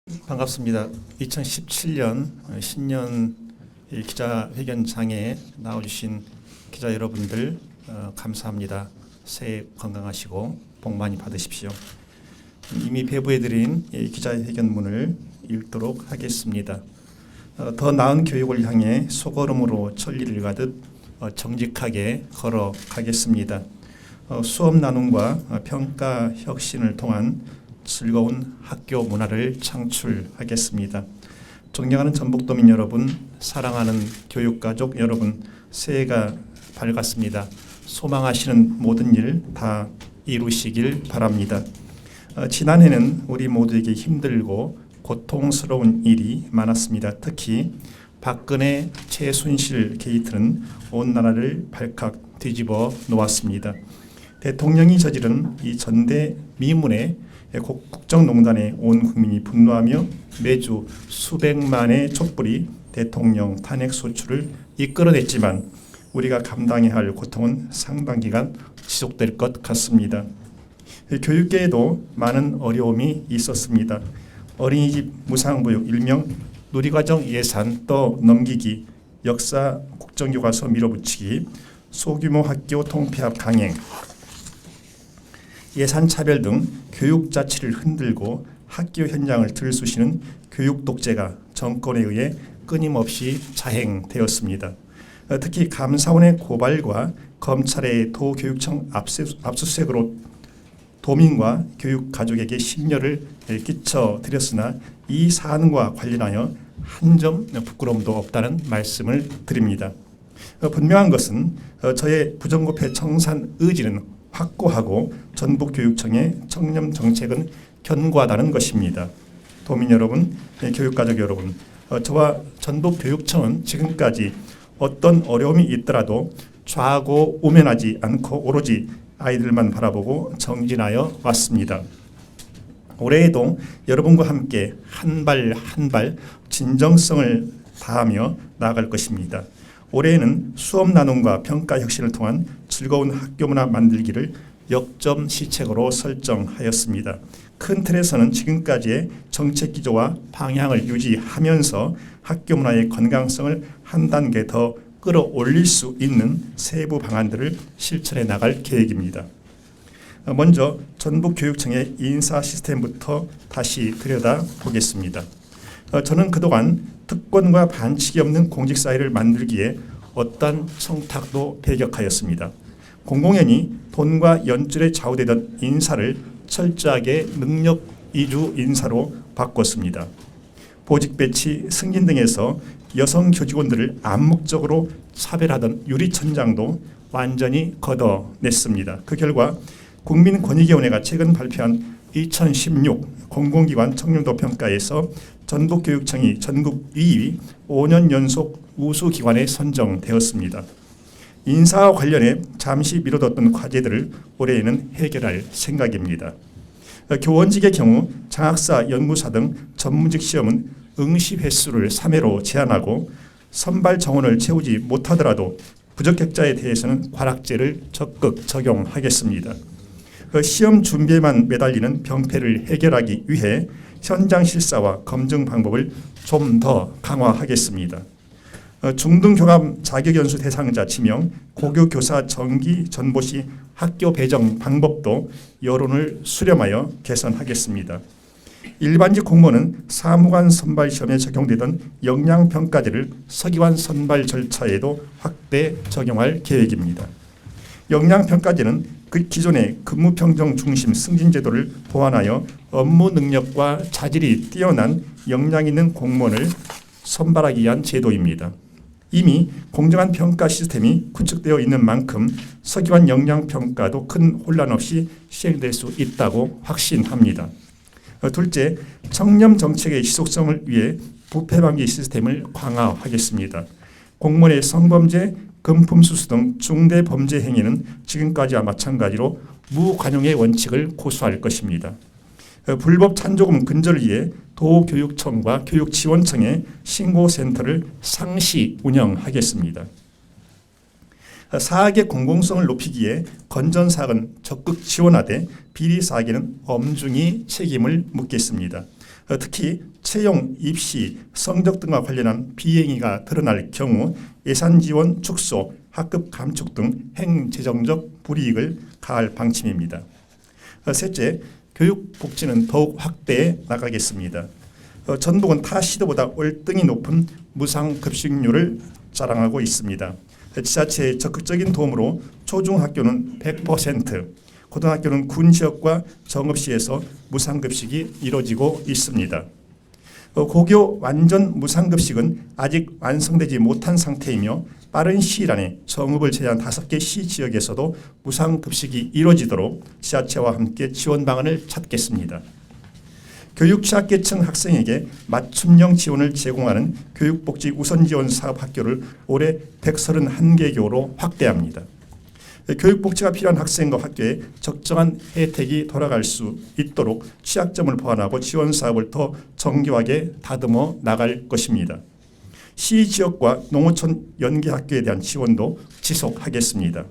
반갑습니다. 2017년 신년 기자회견장에 나와주신 기자 여러분들 감사합니다. 새해 건강하시고 복 많이 받으십시오. 이미 배부해드린 기자회견문을 읽도록 하겠습니다. 더 나은 교육을 향해 소걸음으로 천리를 가듯 정직하게 걸어가겠습니다. 수업 나눔과 평가 혁신을 통한 즐거운 학교 문화를 창출하겠습니다. 존경하는 전북도민 여러분, 사랑하는 교육가족 여러분, 새해가 밝았습니다. 소망하시는 모든 일 다 이루시길 바랍니다. 지난해는 우리 모두에게 힘들고 고통스러운 일이 많았습니다. 특히 박근혜 최순실 게이트는 온 나라를 발칵 뒤집어 놓았습니다. 대통령이 저지른 이 전대 미문에 국정농단에 온 국민이 분노하며 매주 수백만의 촛불이 대통령 탄핵 소추를 이끌어냈지만 우리가 감당해야 할 고통은 상당 기간 지속될 것 같습니다. 교육계에도 많은 어려움이 있었습니다. 어린이집 무상보육 일명 누리과정 예산 또 넘기기, 역사 국정교과서 밀어붙이기, 소규모 학교 통폐합 강행, 예산 차별 등 교육 자치를 흔들고 학교 현장을 들쑤시는 교육 독재가 정권에 의해 끊임없이 자행되었습니다. 특히 감사원의 고발과 검찰의 도교육청 압수수색으로 도민과 교육 가족에게 심려를 끼쳐드렸으나 이 사안과 관련하여 한 점 부끄러움도 없다는 말씀을 드립니다. 분명한 것은 저의 부정부패 청산 의지는 확고하고 전북교육청의 청렴 정책은 견고하다는 것입니다. 도민 여러분, 교육가족 여러분, 저와 전북교육청은 지금까지 어떤 어려움이 있더라도 좌고 우면하지 않고 오로지 아이들만 바라보고 정진하여 왔습니다. 올해에도 여러분과 함께 한 발 한 발 진정성을 다하며 나아갈 것입니다. 올해에는 수업 나눔과 평가 혁신을 통한 즐거운 학교 문화 만들기를 역점 시책으로 설정하였습니다. 큰 틀에서는 지금까지의 정책 기조와 방향을 유지하면서 학교 문화의 건강성을 한 단계 더 끌어올릴 수 있는 세부 방안들을 실천해 나갈 계획입니다. 먼저 전북교육청의 인사 시스템부터 다시 들여다보겠습니다. 저는 그동안 특권과 반칙이 없는 공직 사회를 만들기에 어떤 청탁도 배격하였습니다. 공공연히 돈과 연줄에 좌우되던 인사를 철저하게 능력 이주 인사로 바꿨습니다. 보직 배치, 승진 등에서 여성 교직원들을 암묵적으로 차별하던 유리천장도 완전히 걷어냈습니다. 그 결과 국민권익위원회가 최근 발표한 2016 공공기관 청렴도 평가에서 전북교육청이 전국 2위 5년 연속 우수기관에 선정되었습니다. 인사와 관련해 잠시 미뤄뒀던 과제들을 올해에는 해결할 생각입니다. 교원직의 경우 장학사, 연구사 등 전문직 시험은 응시 횟수를 3회로 제한하고 선발 정원을 채우지 못하더라도 부적격자에 대해서는 과락제를 적극 적용하겠습니다. 시험 준비에만 매달리는 병폐를 해결하기 위해 현장 실사와 검증 방법을 좀 더 강화하겠습니다. 중등교감 자격연수 대상자 지명, 고교교사 정기 전보 시 학교 배정 방법도 여론을 수렴하여 개선하겠습니다. 일반직 공무원은 사무관 선발 시험에 적용되던 역량평가제를 서기관 선발 절차에도 확대 적용할 계획입니다. 역량평가제는 그 기존의 근무평정 중심 승진제도를 보완하여 업무 능력과 자질이 뛰어난 역량 있는 공무원을 선발하기 위한 제도입니다. 이미 공정한 평가 시스템이 구축되어 있는 만큼 서기관 역량평가도 큰 혼란 없이 시행될 수 있다고 확신합니다. 둘째, 청렴 정책의 지속성을 위해 부패방지 시스템을 강화하겠습니다. 공무원의 성범죄, 금품수수 등 중대 범죄 행위는 지금까지와 마찬가지로 무관용의 원칙을 고수할 것입니다. 불법 찬조금 근절을 위해 도교육청과 교육지원청의 신고센터를 상시 운영하겠습니다. 사학의 공공성을 높이기에 건전사학은 적극 지원하되 비리사학에는 엄중히 책임을 묻겠습니다. 특히 채용, 입시, 성적 등과 관련한 비행위가 드러날 경우 예산 지원 축소, 학급 감축 등 행재정적 불이익을 가할 방침입니다. 셋째, 교육복지는 더욱 확대해 나가겠습니다. 전북은 타 시도보다 월등히 높은 무상급식률을 자랑하고 있습니다. 지자체의 적극적인 도움으로 초중학교는 100%, 고등학교는 군 지역과 정읍시에서 무상급식이 이루어지고 있습니다. 고교 완전 무상급식은 아직 완성되지 못한 상태이며 빠른 시일 안에 정읍을 제외한 5개 시 지역에서도 무상급식이 이루어지도록 지자체와 함께 지원 방안을 찾겠습니다. 교육 취약계층 학생에게 맞춤형 지원을 제공하는 교육복지 우선지원 사업 학교를 올해 131개 교로 확대합니다. 교육복지가 필요한 학생과 학교에 적정한 혜택이 돌아갈 수 있도록 취약점을 보완하고 지원 사업을 더 정교하게 다듬어 나갈 것입니다. 시 지역과 농어촌 연계학교에 대한 지원도 지속하겠습니다.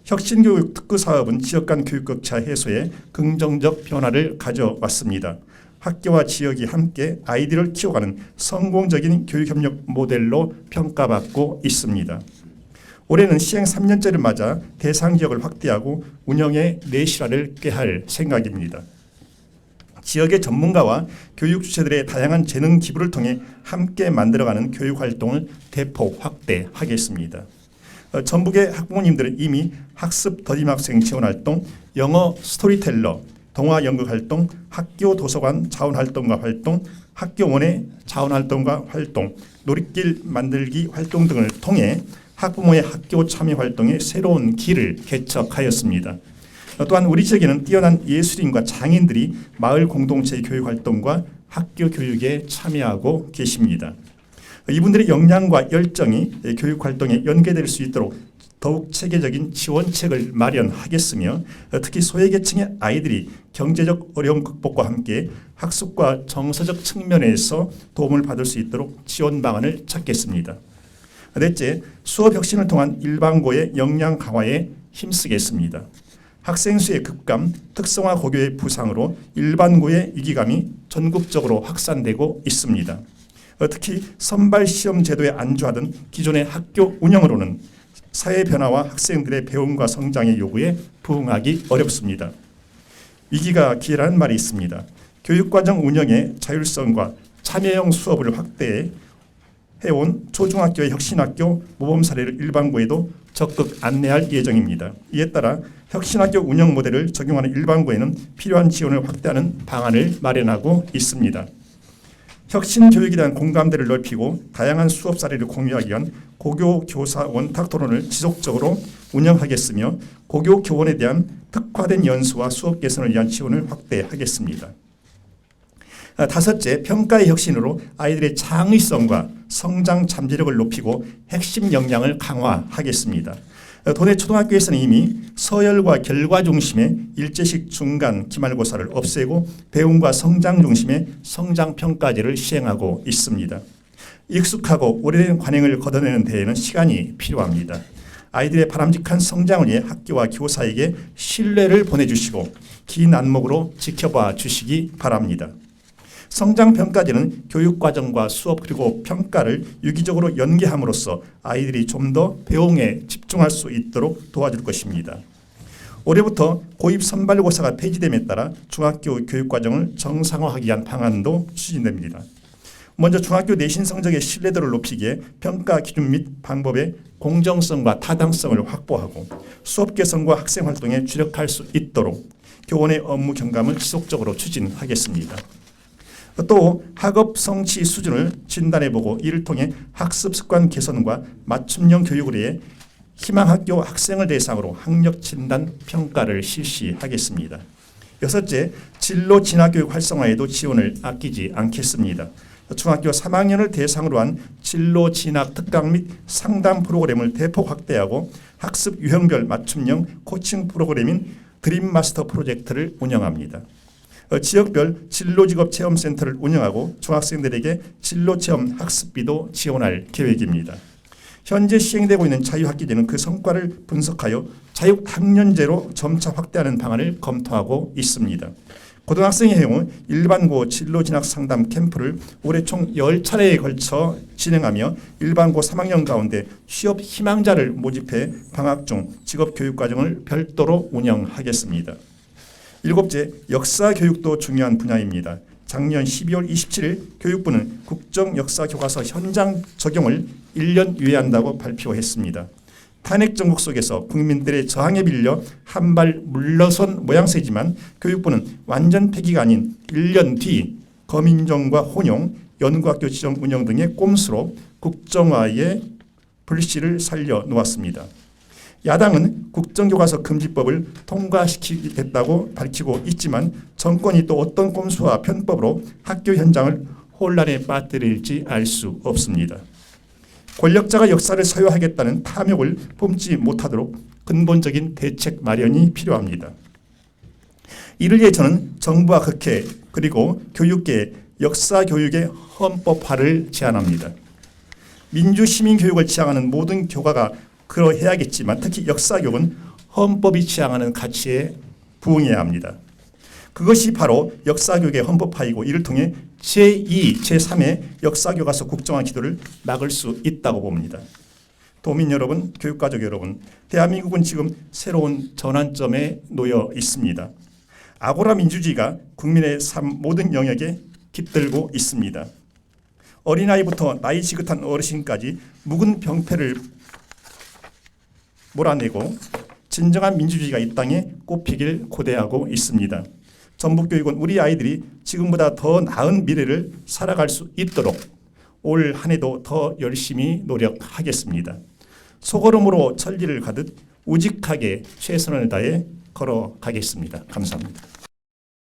혁신교육 특구사업은 지역 간 교육격차 해소에 긍정적 변화를 가져왔습니다. 학교와 지역이 함께 아이들을 키워가는 성공적인 교육협력 모델로 평가받고 있습니다. 올해는 시행 3년째를 맞아 대상 지역을 확대하고 운영에 내실화를 꾀할 생각입니다. 지역의 전문가와 교육 주체들의 다양한 재능 기부를 통해 함께 만들어가는 교육활동을 대폭 확대하겠습니다. 전북의 학부모님들은 이미 학습 더딤학생 지원활동, 영어 스토리텔러, 동화 연극활동, 학교 도서관 자원활동과 활동, 학교원의 자원활동과 활동, 놀이길 만들기 활동 등을 통해 학부모의 학교 참여 활동에 새로운 길을 개척하였습니다. 또한 우리 지역에는 뛰어난 예술인과 장인들이 마을 공동체 교육 활동과 학교 교육에 참여하고 계십니다. 이분들의 역량과 열정이 교육 활동에 연계될 수 있도록 더욱 체계적인 지원책을 마련하겠으며 특히 소외계층의 아이들이 경제적 어려움 극복과 함께 학습과 정서적 측면에서 도움을 받을 수 있도록 지원 방안을 찾겠습니다. 넷째, 수업 혁신을 통한 일반고의 역량 강화에 힘쓰겠습니다. 학생 수의 급감, 특성화 고교의 부상으로 일반고의 위기감이 전국적으로 확산되고 있습니다. 특히 선발 시험 제도에 안주하던 기존의 학교 운영으로는 사회 변화와 학생들의 배움과 성장의 요구에 부응하기 어렵습니다. 위기가 기회라는 말이 있습니다. 교육과정 운영의 자율성과 참여형 수업을 확대해 해온 초중학교의 혁신학교 모범 사례를 일반고에도 적극 안내할 예정입니다. 이에 따라 혁신학교 운영 모델을 적용하는 일반고에는 필요한 지원을 확대하는 방안을 마련하고 있습니다. 혁신 교육에 대한 공감대를 넓히고 다양한 수업 사례를 공유하기 위한 고교 교사 원탁 토론을 지속적으로 운영하겠으며 고교 교원에 대한 특화된 연수와 수업 개선을 위한 지원을 확대하겠습니다. 다섯째, 평가의 혁신으로 아이들의 창의성과 성장 잠재력을 높이고 핵심 역량을 강화하겠습니다. 도내 초등학교에서는 이미 서열과 결과 중심의 일제식 중간 기말고사를 없애고 배움과 성장 중심의 성장평가제를 시행하고 있습니다. 익숙하고 오래된 관행을 걷어내는 데에는 시간이 필요합니다. 아이들의 바람직한 성장을 위해 학교와 교사에게 신뢰를 보내주시고 긴 안목으로 지켜봐 주시기 바랍니다. 성장평가제는 교육과정과 수업 그리고 평가를 유기적으로 연계함으로써 아이들이 좀 더 배움에 집중할 수 있도록 도와줄 것입니다. 올해부터 고입 선발고사가 폐지됨에 따라 중학교 교육과정을 정상화하기 위한 방안도 추진됩니다. 먼저 중학교 내신 성적의 신뢰도를 높이기 위해 평가 기준 및 방법의 공정성과 타당성을 확보하고 수업 개선과 학생 활동에 주력할 수 있도록 교원의 업무 경감을 지속적으로 추진하겠습니다. 또 학업 성취 수준을 진단해보고 이를 통해 학습 습관 개선과 맞춤형 교육을 위해 희망학교 학생을 대상으로 학력 진단 평가를 실시하겠습니다. 여섯째, 진로 진학교육 활성화에도 지원을 아끼지 않겠습니다. 중학교 3학년을 대상으로 한 진로 진학 특강 및 상담 프로그램을 대폭 확대하고 학습 유형별 맞춤형 코칭 프로그램인 드림마스터 프로젝트를 운영합니다. 지역별 진로직업체험센터를 운영하고 중학생들에게 진로체험 학습비도 지원할 계획입니다. 현재 시행되고 있는 자유학기제는 그 성과를 분석하여 자유학년제로 점차 확대하는 방안을 검토하고 있습니다. 고등학생의 경우 일반고 진로 진학 상담 캠프를 올해 총 10차례에 걸쳐 진행하며 일반고 3학년 가운데 취업 희망자를 모집해 방학 중 직업 교육 과정을 별도로 운영하겠습니다. 일곱째, 역사 교육도 중요한 분야입니다. 작년 12월 27일 교육부는 국정역사교과서 현장 적용을 1년 유예한다고 발표했습니다. 탄핵 정국 속에서 국민들의 저항에 빌려 한 발 물러선 모양새지만 교육부는 완전 폐기가 아닌 1년 뒤 거민정과 혼용, 연구학교 지정 운영 등의 꼼수로 국정화의 불씨를 살려 놓았습니다. 야당은 국정교과서 금지법을 통과시키겠다고 밝히고 있지만 정권이 또 어떤 꼼수와 편법으로 학교 현장을 혼란에 빠뜨릴지 알 수 없습니다. 권력자가 역사를 서유하겠다는 탐욕을 품지 못하도록 근본적인 대책 마련이 필요합니다. 이를 위해 저는 정부와 국회 그리고 교육계에 역사 교육의 헌법화를 제안합니다. 민주시민교육을 지향하는 모든 교과가 그러해야겠지만 특히 역사교육은 헌법이 지향하는 가치에 부응해야 합니다. 그것이 바로 역사교육의 헌법화이고 이를 통해 제2, 제3의 역사교과서 국정화 기도를 막을 수 있다고 봅니다. 도민 여러분, 교육가족 여러분, 대한민국은 지금 새로운 전환점에 놓여 있습니다. 아고라 민주주의가 국민의 삶 모든 영역에 깃들고 있습니다. 어린아이부터 나이 지긋한 어르신까지 묵은 병폐를 몰아내고 진정한 민주주의가 이 땅에 꽃피길 고대하고 있습니다. 전북교육은 우리 아이들이 지금보다 더 나은 미래를 살아갈 수 있도록 올 한 해도 더 열심히 노력하겠습니다. 소걸음으로 천리를 가듯 우직하게 최선을 다해 걸어가겠습니다. 감사합니다.